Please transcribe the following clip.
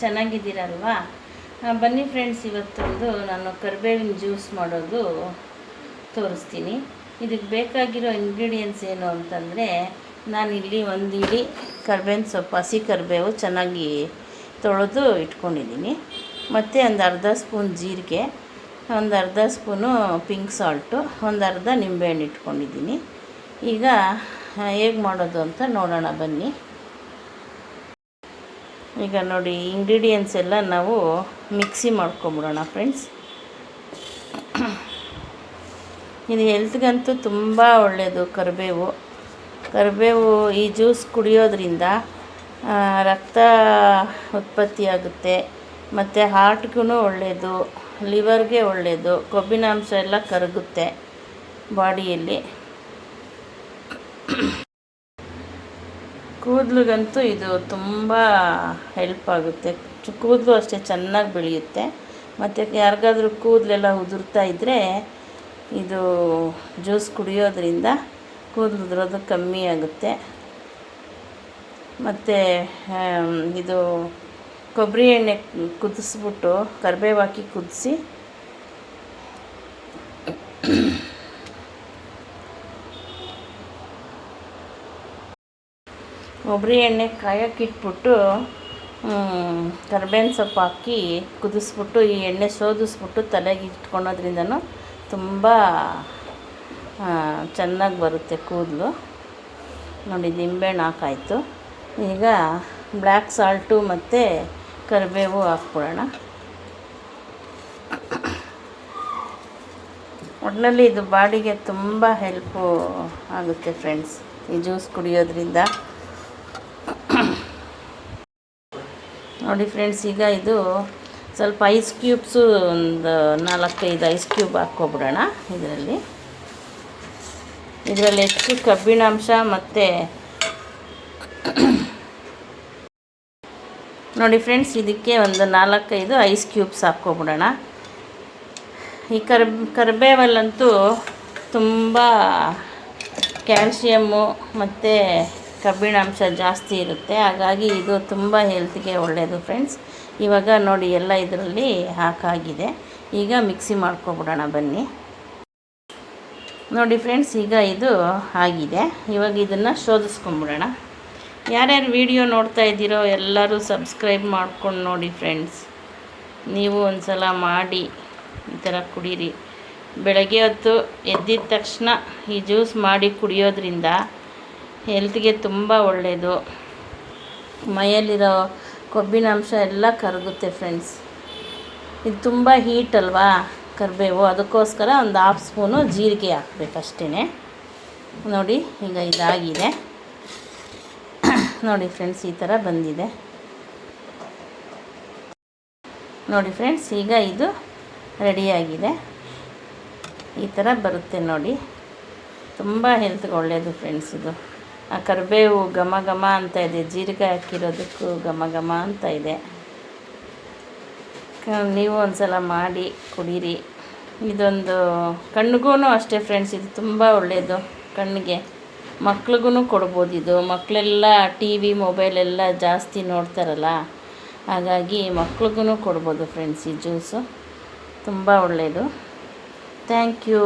ಚೆನ್ನಾಗಿದ್ದೀರಲ್ವಾ? ಬನ್ನಿ ಫ್ರೆಂಡ್ಸ್, ಇವತ್ತೊಂದು ನಾನು ಕರಿಬೇವಿನ ಜ್ಯೂಸ್ ಮಾಡೋದು ತೋರಿಸ್ತೀನಿ. ಇದಕ್ಕೆ ಬೇಕಾಗಿರೋ ಇಂಗ್ರೀಡಿಯೆಂಟ್ಸ್ ಏನು ಅಂತಂದರೆ, ನಾನಿಲ್ಲಿ ಒಂದು ಇಡೀ ಕರಿಬೇವಿನ ಸೊಪ್ಪು, ಹಸಿ ಕರಿಬೇವು ಚೆನ್ನಾಗಿ ತೊಳೆದು ಇಟ್ಕೊಂಡಿದ್ದೀನಿ. ಮತ್ತು ಒಂದು ಅರ್ಧ ಸ್ಪೂನ್ ಜೀರಿಗೆ, ಒಂದು ಅರ್ಧ ಸ್ಪೂನು ಪಿಂಕ್ ಸಾಲ್ಟು, ಒಂದು ಅರ್ಧ ನಿಂಬೆಹಣ್ಣು ಇಟ್ಕೊಂಡಿದ್ದೀನಿ. ಈಗ ಹೇಗೆ ಮಾಡೋದು ಅಂತ ನೋಡೋಣ ಬನ್ನಿ. ಈಗ ನೋಡಿ, ಇಂಗ್ರೀಡಿಯೆಂಟ್ಸ್ ಎಲ್ಲ ನಾವು ಮಿಕ್ಸಿ ಮಾಡ್ಕೊಂಬಿಡೋಣ ಫ್ರೆಂಡ್ಸ್. ಇದು ಹೆಲ್ತ್ಗಂತೂ ತುಂಬ ಒಳ್ಳೆಯದು ಕರಿಬೇವು. ಈ ಜ್ಯೂಸ್ ಕುಡಿಯೋದ್ರಿಂದ ರಕ್ತ ಉತ್ಪತ್ತಿಯಾಗುತ್ತೆ, ಮತ್ತು ಹಾರ್ಟ್ಗೂ ಒಳ್ಳೆಯದು, ಲಿವರ್ಗೆ ಒಳ್ಳೆಯದು, ಕೊಬ್ಬಿನಾಂಶ ಎಲ್ಲ ಕರಗುತ್ತೆ ಬಾಡಿಯಲ್ಲಿ. ಕೂದಲಿಗಂತೂ ಇದು ತುಂಬ ಹೆಲ್ಪ್ ಆಗುತ್ತೆ. ಕೂದಲು ಅಷ್ಟೇ ಚೆನ್ನಾಗಿ ಬೆಳೆಯುತ್ತೆ. ಮತ್ತು ಯಾರಿಗಾದ್ರೂ ಕೂದಲೆಲ್ಲ ಉದುರ್ತಾ ಇದ್ದರೆ ಇದು ಜ್ಯೂಸ್ ಕುಡಿಯೋದ್ರಿಂದ ಕೂದಲು ಉದುರೋದು ಕಮ್ಮಿ ಆಗುತ್ತೆ. ಮತ್ತು ಇದು ಕೊಬ್ಬರಿ ಎಣ್ಣೆ ಕುದಿಸ್ಬಿಟ್ಟು ಕರಿಬೇವು ಹಾಕಿ ಕುದಿಸಿ ಕೊಬ್ಬರಿ ಎಣ್ಣೆ ಕಾಯಕ್ಕಿಟ್ಬಿಟ್ಟು ಕರಿಬೇವಿನ ಸೊಪ್ಪು ಹಾಕಿ ಕುದಿಸ್ಬಿಟ್ಟು ಈ ಎಣ್ಣೆ ಶೋಧಿಸ್ಬಿಟ್ಟು ತಲೆಗೆ ಇಟ್ಕೊಳೋದ್ರಿಂದನೂ ತುಂಬ ಚೆನ್ನಾಗಿ ಬರುತ್ತೆ ಕೂದಲು. ನೋಡಿ, ನಿಂಬೆಹಣ್ಣು ಹಾಕಾಯಿತು. ಈಗ ಬ್ಲ್ಯಾಕ್ ಸಾಲ್ಟು ಮತ್ತು ಕರಿಬೇವು ಹಾಕ್ಬಿಡೋಣ. ಒಟ್ಟಿನಲ್ಲಿ ಇದು ಬಾಡಿಗೆ ತುಂಬ ಹೆಲ್ಪು ಆಗುತ್ತೆ ಫ್ರೆಂಡ್ಸ್, ಈ ಜ್ಯೂಸ್ ಕುಡಿಯೋದ್ರಿಂದ. ನೋಡಿ ಫ್ರೆಂಡ್ಸ್, ಈಗ ಇದು ಸ್ವಲ್ಪ ಐಸ್ ಕ್ಯೂಬ್ಸು ಒಂದು 4-5 ಐಸ್ ಕ್ಯೂಬ್ ಹಾಕ್ಕೊಬಿಡೋಣ. ಇದರಲ್ಲಿ ಹೆಚ್ಚು ಕಬ್ಬಿಣಾಂಶ ಮತ್ತು ನೋಡಿ ಫ್ರೆಂಡ್ಸ್, ಇದಕ್ಕೆ ಒಂದು 4-5 ಐಸ್ ಕ್ಯೂಬ್ಸ್ ಹಾಕ್ಕೊಬಿಡೋಣ. ಈ ಕರಿಬೇವಲ್ಲಂತೂ ತುಂಬ ಕ್ಯಾಲ್ಶಿಯಮ್ಮು ಮತ್ತು ಕಬ್ಬಿಣಾಂಶ ಜಾಸ್ತಿ ಇರುತ್ತೆ. ಹಾಗಾಗಿ ಇದು ತುಂಬ ಹೆಲ್ತ್ಗೆ ಒಳ್ಳೆಯದು ಫ್ರೆಂಡ್ಸ್. ಇವಾಗ ನೋಡಿ, ಎಲ್ಲ ಇದರಲ್ಲಿ ಹಾಕಾಗಿದೆ. ಈಗ ಮಿಕ್ಸಿ ಮಾಡ್ಕೊಬಿಡೋಣ ಬನ್ನಿ. ನೋಡಿ ಫ್ರೆಂಡ್ಸ್, ಈಗ ಇದು ಆಗಿದೆ. ಇವಾಗ ಇದನ್ನು ಶೋಧಿಸ್ಕೊಂಬಿಡೋಣ. ಯಾರ್ಯಾರು ವಿಡಿಯೋ ನೋಡ್ತಾ ಇದ್ದೀರೋ ಎಲ್ಲರೂ ಸಬ್ಸ್ಕ್ರೈಬ್ ಮಾಡ್ಕೊಂಡು ನೋಡಿ ಫ್ರೆಂಡ್ಸ್. ನೀವು ಒಂದು ಸಲ ಮಾಡಿ ಈ ಥರ ಕುಡೀರಿ. ಬೆಳಗ್ಗೆ ಹೊತ್ತು ಎದ್ದಿದ ತಕ್ಷಣ ಈ ಜ್ಯೂಸ್ ಮಾಡಿ ಕುಡಿಯೋದ್ರಿಂದ ಹೆಲ್ತ್ಗೆ ತುಂಬ ಒಳ್ಳೆಯದು. ಮೈಯಲ್ಲಿರೋ ಕೊಬ್ಬಿನಾಂಶ ಎಲ್ಲ ಕರಗುತ್ತೆ ಫ್ರೆಂಡ್ಸ್. ಇದು ತುಂಬ ಹೀಟ್ ಅಲ್ವಾ ಕರಿಬೇವು, ಅದಕ್ಕೋಸ್ಕರ ಒಂದು 1/2 ಸ್ಪೂನು ಜೀರಿಗೆ ಹಾಕಬೇಕಷ್ಟೇ. ನೋಡಿ, ಈಗ ಇದಾಗಿದೆ. ನೋಡಿ ಫ್ರೆಂಡ್ಸ್, ಈ ಥರ ಬಂದಿದೆ. ನೋಡಿ ಫ್ರೆಂಡ್ಸ್, ಈಗ ಇದು ರೆಡಿಯಾಗಿದೆ. ಈ ಥರ ಬರುತ್ತೆ ನೋಡಿ. ತುಂಬ ಹೆಲ್ತ್ಗೆ ಒಳ್ಳೆಯದು ಫ್ರೆಂಡ್ಸ್ ಇದು. ಆ ಕರಿಬೇವು ಘಮ ಘಮ ಅಂತ ಇದೆ, ಜೀರಿಗೆ ಹಾಕಿರೋದಕ್ಕೂ ಘಮ ಘಮ ಅಂತ ಇದೆ. ನೀವು ಒಂದು ಸಲ ಮಾಡಿ ಕುಡೀರಿ. ಇದೊಂದು ಕಣ್ಣಿಗೂ ಅಷ್ಟೇ ಫ್ರೆಂಡ್ಸ್, ಇದು ತುಂಬ ಒಳ್ಳೆಯದು ಕಣ್ಣಿಗೆ. ಮಕ್ಳಿಗೂ ಕೊಡ್ಬೋದು ಇದು. ಮಕ್ಕಳೆಲ್ಲ TV ಮೊಬೈಲೆಲ್ಲ ಜಾಸ್ತಿ ನೋಡ್ತಾರಲ್ಲ, ಹಾಗಾಗಿ ಮಕ್ಳಿಗೂ ಕೊಡ್ಬೋದು ಫ್ರೆಂಡ್ಸ್. ಈ ಜ್ಯೂಸು ತುಂಬ ಒಳ್ಳೆಯದು. Thank you.